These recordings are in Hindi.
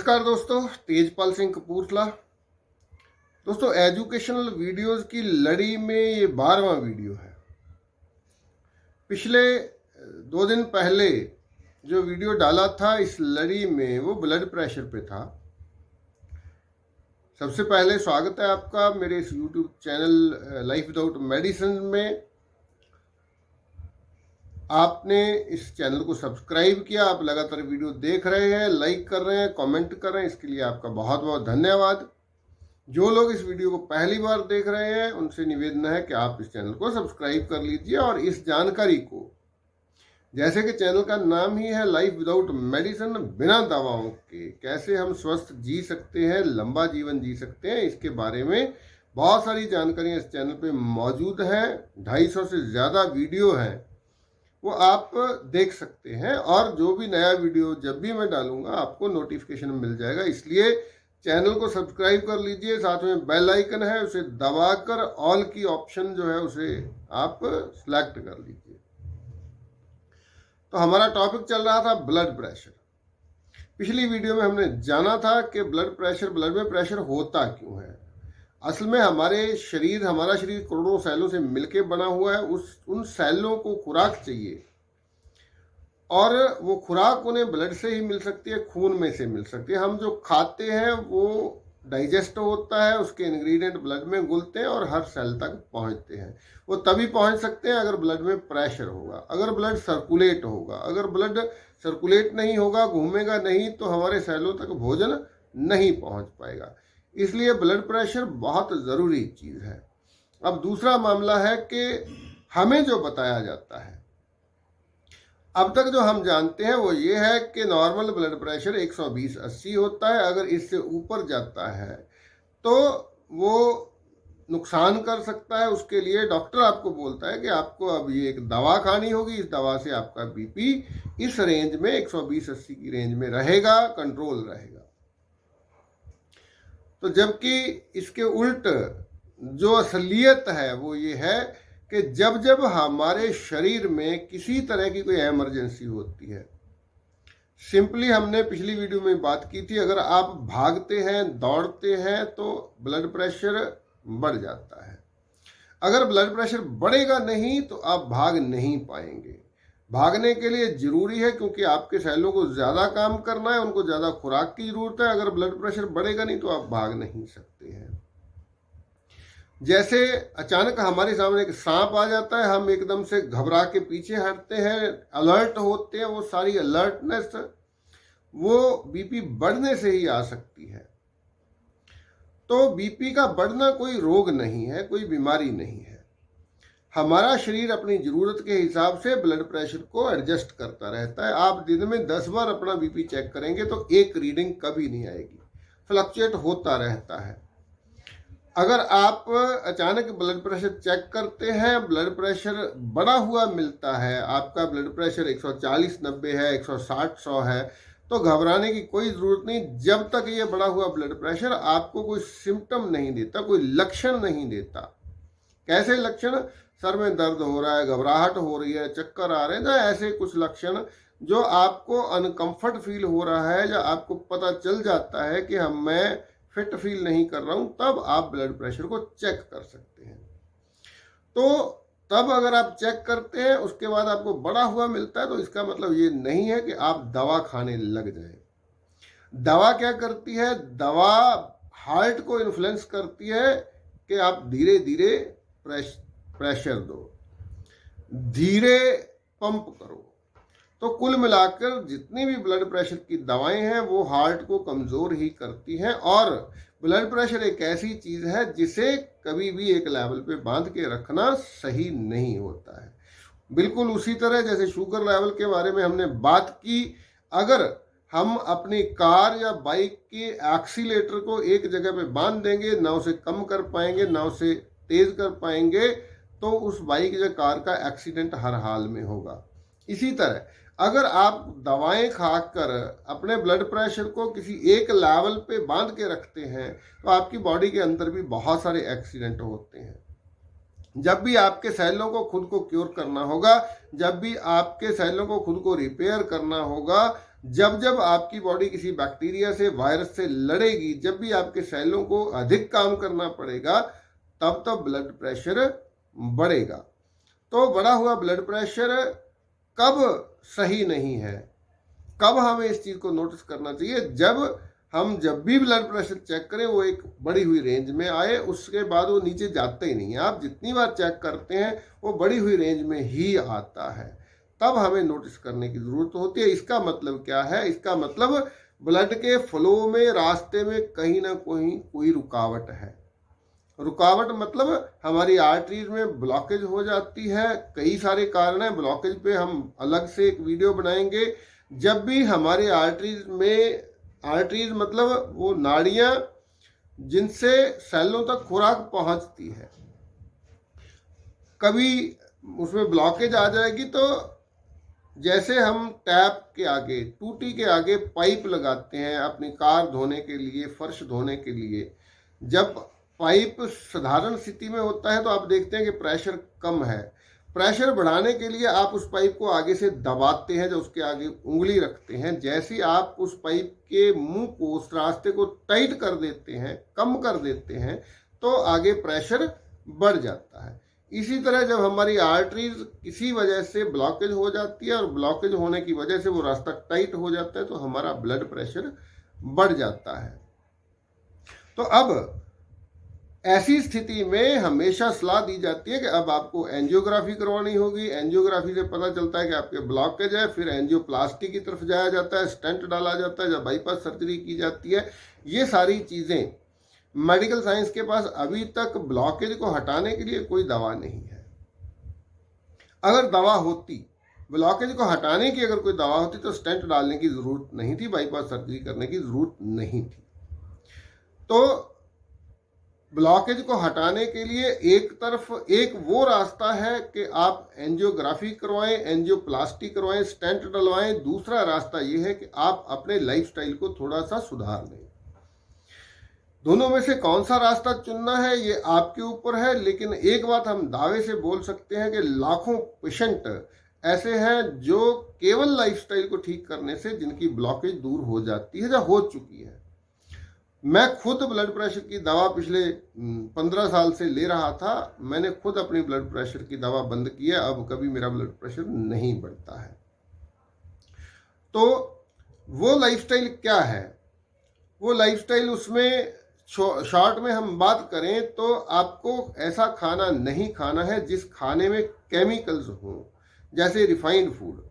नमस्कार दोस्तों, तेजपाल सिंह कपूरथला। दोस्तों, एजुकेशनल वीडियोस की लड़ी में ये 12वां वीडियो है। पिछले 2 दिन पहले जो वीडियो डाला था इस लड़ी में वो ब्लड प्रेशर पे था। सबसे पहले स्वागत है आपका मेरे इस YouTube channel life without medicine में। आपने इस चैनल को सब्सक्राइब किया, आप लगातार वीडियो देख रहे हैं, लाइक कर रहे हैं, कमेंट कर रहे हैं, इसके लिए आपका बहुत बहुत धन्यवाद। जो लोग इस वीडियो को पहली बार देख रहे हैं उनसे निवेदन है कि आप इस चैनल को सब्सक्राइब कर लीजिए और इस जानकारी को, जैसे कि चैनल का नाम ही है लाइफ विदाउट मेडिसिन, बिना दवाओं के कैसे हम स्वस्थ जी सकते हैं, लंबा जीवन जी सकते हैं, इसके बारे में बहुत सारी जानकारियाँ इस चैनल पे मौजूद हैं। 250 से ज़्यादा वीडियो हैं, वो आप देख सकते हैं और जो भी नया वीडियो जब भी मैं डालूंगा आपको नोटिफिकेशन मिल जाएगा। इसलिए चैनल को सब्सक्राइब कर लीजिए, साथ में बेल आइकन है उसे दबाकर ऑल की ऑप्शन जो है उसे आप सिलेक्ट कर लीजिए। तो हमारा टॉपिक चल रहा था ब्लड प्रेशर। पिछली वीडियो में हमने जाना था कि ब्लड में प्रेशर होता क्यों है। असल में हमारा शरीर करोड़ों सेलों से मिलकर बना हुआ है। उन सेलों को खुराक चाहिए और वो खुराक उन्हें ब्लड से ही मिल सकती है, खून में से मिल सकती है। हम जो खाते हैं वो डाइजेस्ट होता है, उसके इंग्रेडिएंट ब्लड में घुलते हैं और हर सेल तक पहुंचते हैं। वो तभी पहुंच सकते हैं अगर ब्लड में प्रेशर होगा, अगर ब्लड सर्कुलेट होगा। अगर ब्लड सर्कुलेट नहीं होगा, घूमेगा नहीं, तो हमारे सेलों तक भोजन नहीं पहुंच पाएगा। इसलिए ब्लड प्रेशर बहुत ज़रूरी चीज़ है। अब दूसरा मामला है कि हमें जो बताया जाता है, अब तक जो हम जानते हैं वो ये है कि नॉर्मल ब्लड प्रेशर 120/80 होता है। अगर इससे ऊपर जाता है तो वो नुकसान कर सकता है। उसके लिए डॉक्टर आपको बोलता है कि आपको अब ये एक दवा खानी होगी, इस दवा से आपका बीपी इस रेंज में 120/80 की रेंज में रहेगा, कंट्रोल रहेगा। तो जबकि इसके उल्ट जो असलियत है वो ये है कि जब जब हमारे शरीर में किसी तरह की कोई इमरजेंसी होती है, सिंपली हमने पिछली वीडियो में बात की थी, अगर आप भागते हैं, दौड़ते हैं तो ब्लड प्रेशर बढ़ जाता है। अगर ब्लड प्रेशर बढ़ेगा नहीं तो आप भाग नहीं पाएंगे। भागने के लिए जरूरी है क्योंकि आपके सेलों को ज़्यादा काम करना है, उनको ज़्यादा खुराक की ज़रूरत है। अगर ब्लड प्रेशर बढ़ेगा नहीं तो आप भाग नहीं सकते हैं। जैसे अचानक हमारे सामने एक सांप आ जाता है, हम एकदम से घबरा के पीछे हटते हैं, अलर्ट होते हैं। वो सारी अलर्टनेस वो बीपी बढ़ने से ही आ सकती है। तो बीपी का बढ़ना कोई रोग नहीं है, कोई बीमारी नहीं है। हमारा शरीर अपनी ज़रूरत के हिसाब से ब्लड प्रेशर को एडजस्ट करता रहता है। आप दिन में 10 बार अपना बीपी चेक करेंगे तो एक रीडिंग कभी नहीं आएगी, फ्लक्चुएट होता रहता है। अगर आप अचानक ब्लड प्रेशर चेक करते हैं, ब्लड प्रेशर बढ़ा हुआ मिलता है, आपका ब्लड प्रेशर 140/90 है, 160/100 है, तो घबराने की कोई ज़रूरत नहीं। जब तक ये बढ़ा हुआ ब्लड प्रेशर आपको कोई सिम्टम नहीं देता, कोई लक्षण नहीं देता। कैसे लक्षण? सर में दर्द हो रहा है, घबराहट हो रही है, चक्कर आ रहे हैं, ना ऐसे कुछ लक्षण जो आपको अनकंफर्ट फील हो रहा है या आपको पता चल जाता है कि मैं फिट फील नहीं कर रहा हूं, तब आप ब्लड प्रेशर को चेक कर सकते हैं। तो तब अगर आप चेक करते हैं, उसके बाद आपको बढ़ा हुआ मिलता है, तो इसका मतलब ये नहीं है कि आप दवा खाने लग जाए। दवा क्या करती है? दवा हार्ट को इन्फ्लुएंस करती है कि आप धीरे धीरे प्रेशर दो, धीरे पंप करो। तो कुल मिलाकर जितनी भी ब्लड प्रेशर की दवाएं हैं वो हार्ट को कमज़ोर ही करती हैं। और ब्लड प्रेशर एक ऐसी चीज़ है जिसे कभी भी एक लेवल पे बांध के रखना सही नहीं होता है। बिल्कुल उसी तरह जैसे शुगर लेवल के बारे में हमने बात की, अगर हम अपनी कार या बाइक के एक्सीलेटर को एक जगह पे बांध देंगे, ना उसे कम कर पाएंगे ना उसे तेज़ कर पाएंगे, तो उस बाइक या कार का एक्सीडेंट हर हाल में होगा। इसी तरह अगर आप दवाएं खाकर अपने ब्लड प्रेशर को किसी एक लेवल पे बांध के रखते हैं तो आपकी बॉडी के अंदर भी बहुत सारे एक्सीडेंट होते हैं। जब भी आपके सेलों को खुद को क्योर करना होगा, जब भी आपके सेलों को खुद को रिपेयर करना होगा, जब जब आपकी बॉडी किसी बैक्टीरिया से, वायरस से लड़ेगी, जब भी आपके सेलों को अधिक काम करना पड़ेगा, तब तब ब्लड प्रेशर बढ़ेगा। तो बढ़ा हुआ ब्लड प्रेशर कब सही नहीं है, कब हमें इस चीज़ को नोटिस करना चाहिए? जब भी ब्लड प्रेशर चेक करें वो एक बढ़ी हुई रेंज में आए, उसके बाद वो नीचे जाते ही नहीं है। आप जितनी बार चेक करते हैं वो बढ़ी हुई रेंज में ही आता है, तब हमें नोटिस करने की ज़रूरत होती है। इसका मतलब क्या है? इसका मतलब ब्लड के फ्लो में, रास्ते में कहीं ना कहीं कोई रुकावट है। रुकावट मतलब हमारी आर्टरीज में ब्लॉकेज हो जाती है। कई सारे कारण हैं, ब्लॉकेज पे हम अलग से एक वीडियो बनाएंगे। जब भी हमारे आर्टरीज मतलब वो नाड़ियां जिनसे सेलों तक खुराक पहुंचती है, कभी उसमें ब्लॉकेज आ जाएगी तो जैसे हम टैप के आगे, टूटी के आगे पाइप लगाते हैं अपनी कार धोने के लिए, फर्श धोने के लिए, जब पाइप साधारण स्थिति में होता है तो आप देखते हैं कि प्रेशर कम है। प्रेशर बढ़ाने के लिए आप उस पाइप को आगे से दबाते हैं, जो उसके आगे उंगली रखते हैं। जैसे ही आप उस पाइप के मुंह को, उस रास्ते को टाइट कर देते हैं, कम कर देते हैं, तो आगे प्रेशर बढ़ जाता है। इसी तरह जब हमारी आर्टरीज किसी वजह से ब्लॉकेज हो जाती है और ब्लॉकेज होने की वजह से वो रास्ता टाइट हो जाता है, तो हमारा ब्लड प्रेशर बढ़ जाता है। तो अब ऐसी स्थिति में हमेशा सलाह दी जाती है कि अब आपको एंजियोग्राफी करवानी होगी। एंजियोग्राफी से पता चलता है कि आपके ब्लॉकेज है, फिर एंजियोप्लास्टी की तरफ जाया जाता है, स्टेंट डाला जाता है, जब बाईपास सर्जरी की जाती है। ये सारी चीज़ें मेडिकल साइंस के पास अभी तक ब्लॉकेज को हटाने के लिए कोई दवा नहीं है। अगर दवा होती, ब्लॉकेज को हटाने की अगर कोई दवा होती, तो स्टेंट डालने की ज़रूरत नहीं थी, बाईपास सर्जरी करने की ज़रूरत नहीं थी। तो ब्लॉकेज को हटाने के लिए एक वो रास्ता है कि आप एंजियोग्राफी करवाएं, एंजियोप्लास्टी करवाएं, स्टेंट डलवाएं। दूसरा रास्ता ये है कि आप अपने लाइफस्टाइल को थोड़ा सा सुधार लें। दोनों में से कौन सा रास्ता चुनना है ये आपके ऊपर है, लेकिन एक बात हम दावे से बोल सकते हैं कि लाखों पेशेंट ऐसे हैं जो केवल लाइफस्टाइल को ठीक करने से जिनकी ब्लॉकेज दूर हो जाती है या हो चुकी है। मैं खुद ब्लड प्रेशर की दवा पिछले 15 साल से ले रहा था। मैंने खुद अपनी ब्लड प्रेशर की दवा बंद की है, अब कभी मेरा ब्लड प्रेशर नहीं बढ़ता है। तो वो लाइफस्टाइल क्या है? वो लाइफस्टाइल, उसमें शॉर्ट में हम बात करें तो आपको ऐसा खाना नहीं खाना है जिस खाने में केमिकल्स हों, जैसे रिफाइंड फूड।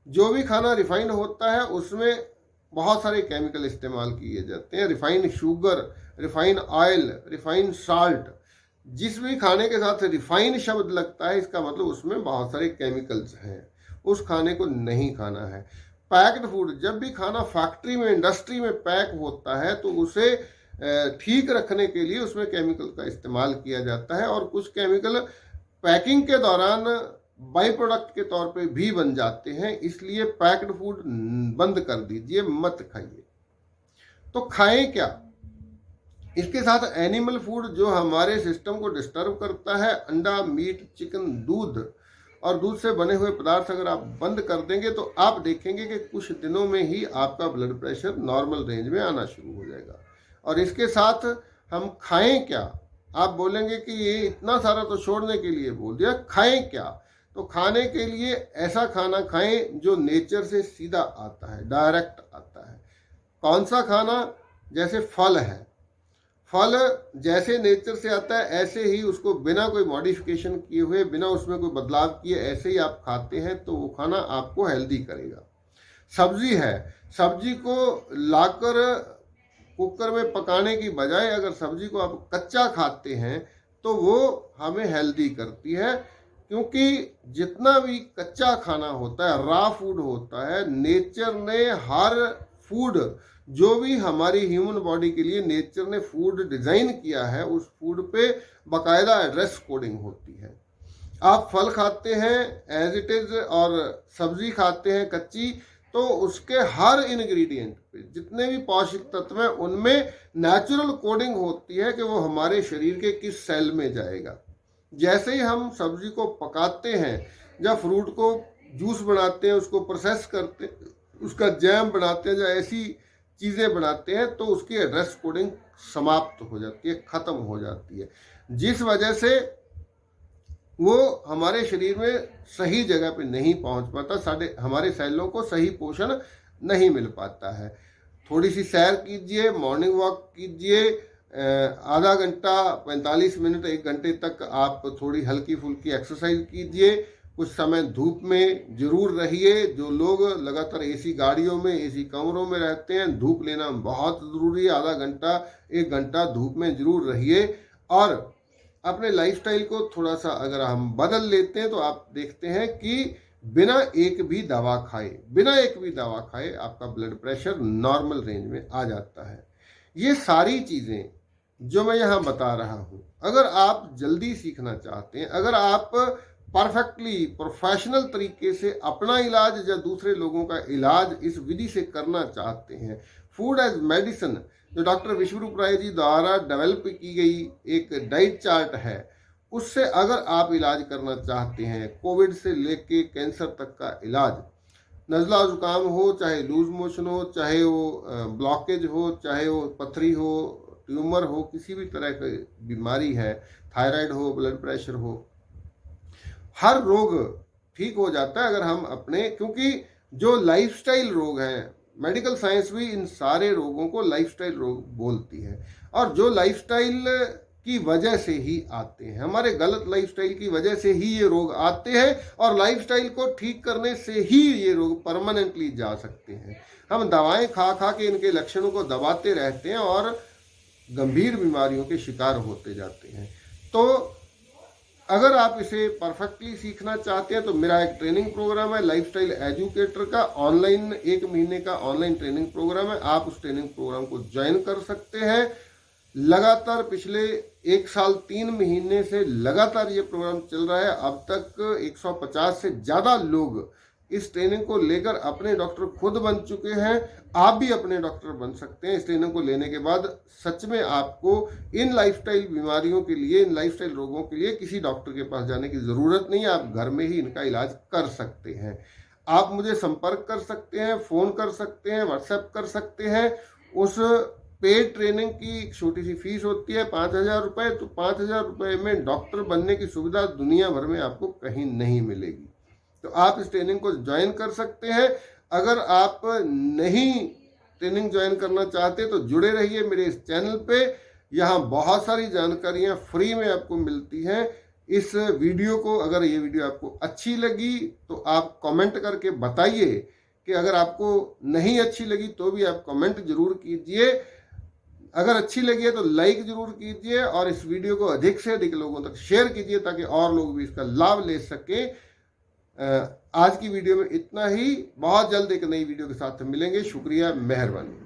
जो भी खाना रिफाइंड होता है उसमें बहुत सारे केमिकल इस्तेमाल किए जाते हैं। Refined sugar, refined oil, refined salt, जिस भी खाने के साथ रिफाइंड शब्द लगता है इसका मतलब उसमें बहुत सारे केमिकल्स हैं। उस खाने को नहीं खाना है। पैक्ड फूड, जब भी खाना फैक्ट्री में, इंडस्ट्री में पैक होता है तो उसे ठीक रखने के लिए उसमें केमिकल का इस्तेमाल किया जाता है, और कुछ केमिकल पैकिंग के दौरान बाई प्रोडक्ट के तौर पे भी बन जाते हैं। इसलिए पैक्ड फूड बंद कर दीजिए, मत खाइए। तो खाएं क्या? इसके साथ एनिमल फूड जो हमारे सिस्टम को डिस्टर्ब करता है, अंडा, मीट, चिकन, दूध और दूध से बने हुए पदार्थ अगर आप बंद कर देंगे तो आप देखेंगे कि कुछ दिनों में ही आपका ब्लड प्रेशर नॉर्मल रेंज में आना शुरू हो जाएगा। और इसके साथ हम खाएं क्या? आप बोलेंगे कि ये इतना सारा तो छोड़ने के लिए बोल दिया, खाएं क्या? तो खाने के लिए ऐसा खाना खाएं जो नेचर से सीधा आता है, डायरेक्ट आता है। कौन सा खाना? जैसे फल है, फल जैसे नेचर से आता है ऐसे ही उसको बिना कोई मॉडिफिकेशन किए हुए, बिना उसमें कोई बदलाव किए ऐसे ही आप खाते हैं तो वो खाना आपको हेल्दी करेगा। सब्जी है, सब्जी को लाकर कुकर में पकाने की बजाय अगर सब्जी को आप कच्चा खाते हैं तो वो हमें हेल्दी करती है, क्योंकि जितना भी कच्चा खाना होता है, रॉ फूड होता है, नेचर ने हर फूड जो भी हमारी ह्यूमन बॉडी के लिए नेचर ने फूड डिज़ाइन किया है, उस फूड पे बाकायदा एड्रेस कोडिंग होती है। आप फल खाते हैं एज इट इज़ और सब्जी खाते हैं कच्ची, तो उसके हर इंग्रेडिएंट पे जितने भी पौष्टिक तत्व हैं उनमें नेचुरल कोडिंग होती है कि वो हमारे शरीर के किस सेल में जाएगा। जैसे ही हम सब्जी को पकाते हैं, जब फ्रूट को जूस बनाते हैं, उसको प्रोसेस करते उसका जैम बनाते हैं, या ऐसी चीज़ें बनाते हैं, तो उसकी एड्रेस कोडिंग समाप्त हो जाती है, ख़त्म हो जाती है, जिस वजह से वो हमारे शरीर में सही जगह पे नहीं पहुंच पाता, हमारे सेलों को सही पोषण नहीं मिल पाता है। थोड़ी सी सैर कीजिए, मॉर्निंग वॉक कीजिए, आधा घंटा 45 मिनट 1 घंटे तक आप थोड़ी हल्की फुल्की एक्सरसाइज कीजिए, कुछ समय धूप में जरूर रहिए। जो लोग लगातार एसी गाड़ियों में, एसी कमरों में रहते हैं, धूप लेना बहुत ज़रूरी है। आधा घंटा 1 घंटा धूप में जरूर रहिए, और अपने लाइफस्टाइल को थोड़ा सा अगर हम बदल लेते हैं तो आप देखते हैं कि बिना एक भी दवा खाए आपका ब्लड प्रेशर नॉर्मल रेंज में आ जाता है। ये सारी चीज़ें जो मैं यहाँ बता रहा हूँ, अगर आप जल्दी सीखना चाहते हैं, अगर आप परफेक्टली प्रोफेशनल तरीके से अपना इलाज या दूसरे लोगों का इलाज इस विधि से करना चाहते हैं, फूड एज मेडिसिन जो डॉक्टर विश्वरूप राय जी द्वारा डेवलप की गई एक डाइट चार्ट है, उससे अगर आप इलाज करना चाहते हैं, कोविड से लेके कैंसर तक का इलाज, नज़ला जुकाम हो, चाहे लूज मोशन हो, चाहे वो ब्लॉकेज हो, चाहे वो पथरी हो, ट्यूमर हो, किसी भी तरह की बीमारी है, थायराइड हो, ब्लड प्रेशर हो, हर रोग ठीक हो जाता है अगर हम अपने, क्योंकि जो लाइफस्टाइल रोग हैं, मेडिकल साइंस भी इन सारे रोगों को लाइफस्टाइल रोग बोलती है, और जो लाइफस्टाइल की वजह से ही आते हैं, हमारे गलत लाइफस्टाइल की वजह से ही ये रोग आते हैं, और लाइफस्टाइल को ठीक करने से ही ये रोग परमानेंटली जा सकते हैं। हम दवाएं खा खा के इनके लक्षणों को दबाते रहते हैं और गंभीर बीमारियों के शिकार होते जाते हैं। तो अगर आप इसे परफेक्टली सीखना चाहते हैं तो मेरा एक ट्रेनिंग प्रोग्राम है लाइफस्टाइल एजुकेटर का, ऑनलाइन 1 महीने का ऑनलाइन ट्रेनिंग प्रोग्राम है। आप उस ट्रेनिंग प्रोग्राम को ज्वाइन कर सकते हैं। लगातार पिछले 1 साल 3 महीने से लगातार ये प्रोग्राम चल रहा है। अब तक 150 से ज़्यादा लोग इस ट्रेनिंग को लेकर अपने डॉक्टर खुद बन चुके हैं। आप भी अपने डॉक्टर बन सकते हैं इस ट्रेनिंग को लेने के बाद। सच में आपको इन लाइफस्टाइल बीमारियों के लिए, इन लाइफस्टाइल रोगों के लिए किसी डॉक्टर के पास जाने की ज़रूरत नहीं है। आप घर में ही इनका इलाज कर सकते हैं। आप मुझे संपर्क कर सकते हैं, फ़ोन कर सकते हैं, व्हाट्सएप कर सकते हैं। उस पेड ट्रेनिंग की एक छोटी सी फीस होती है 5,000 रुपये। तो 5,000 रुपये में डॉक्टर बनने की सुविधा दुनिया भर में आपको कहीं नहीं मिलेगी। तो आप इस ट्रेनिंग को ज्वाइन कर सकते हैं। अगर आप नहीं ट्रेनिंग ज्वाइन करना चाहते तो जुड़े रहिए मेरे इस चैनल पे। यहाँ बहुत सारी जानकारियाँ फ्री में आपको मिलती हैं। इस वीडियो को, अगर ये वीडियो आपको अच्छी लगी तो आप कमेंट करके बताइए कि अगर आपको नहीं अच्छी लगी तो भी आप कमेंट जरूर कीजिए। अगर अच्छी लगी है तो लाइक जरूर कीजिए और इस वीडियो को अधिक से अधिक लोगों तक शेयर कीजिए ताकि और लोग भी इसका लाभ ले सकें। आज की वीडियो में इतना ही। बहुत जल्द एक नई वीडियो के साथ मिलेंगे। शुक्रिया, मेहरबानी।